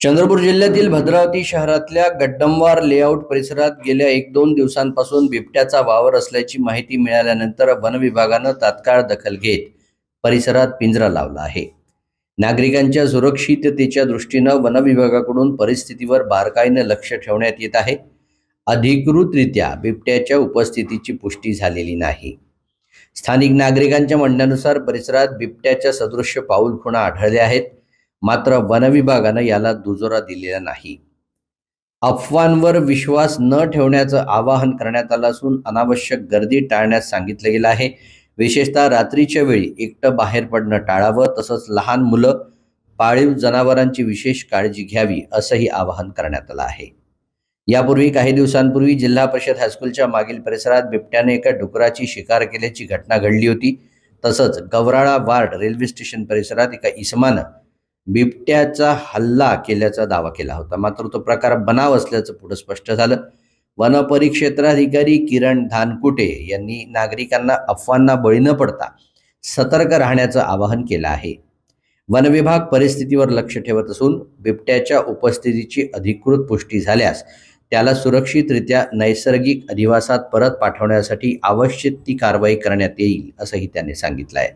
चंद्रपूर जिल्ह्यातील भद्रावती शहरातल्या गड्डमवार लेआउट परिसरात गेल्या 1-2 दिवसांपासून बिबट्याचा वावर असल्याची माहिती मिळाल्यानंतर वन विभागानं तात्काळ दखल घेत परिसरात पिंजरा लावला आहे। नागरिकांच्या सुरक्षिततेच्या दृष्टीनं वन विभागाकडून परिस्थितीवर बारकाईने लक्ष ठेवण्यात येत आहे। अधिकृतरित्या बिबट्याच्या उपस्थितीची पुष्टी झालेली नाही। स्थानिक नागरिकांच्या म्हणण्यानुसार परिसरात बिबट्याच्या सदृश्य पाऊलखुणा आढळल्या आहेत, मात्र वन विभागानं याला दुजोरा दिलेला नाही। अफवांवर विश्वास न ठेवण्याचं आवाहन करण्यात आलं असून अनावश्यक गर्दी टाळण्यास सांगितलं गेलं आहे। विशेषतः रात्रीच्या वेळी एकटं बाहेर पडणं टाळावं, तसंच लहान मुलं, पाळीव जनावरांची विशेष काळजी घ्यावी असंही आवाहन करण्यात आलं आहे। यापूर्वी काही दिवसांपूर्वी जिल्हा परिषद हायस्कूलच्या मागील परिसरात बिबट्याने एका डुकराची शिकार केल्याची घटना घडली होती। तसंच गवराळा वार्ड रेल्वे स्टेशन परिसरात एका इसमानं बिबट्याचा हल्ला केल्याचा दावा केला होता, मात्र तो प्रकार बनाव असल्याचं पुढे स्पष्ट झालं। वन परिक्षेत्राधिकारी किरण धानकुटे यांनी नागरिकांना अफवांना बळी न पडता सतर्क राहण्याचं आवाहन केलं आहे। वन विभाग परिस्थितीवर लक्ष ठेवत असून बिबट्याच्या उपस्थितीची अधिकृत पुष्टी झाल्यास त्याला सुरक्षितरित्या नैसर्गिक अधिवासात परत पाठवण्यासाठी आवश्यक ती कारवाई करण्यात येईल असंही त्यांनी सांगितलं आहे।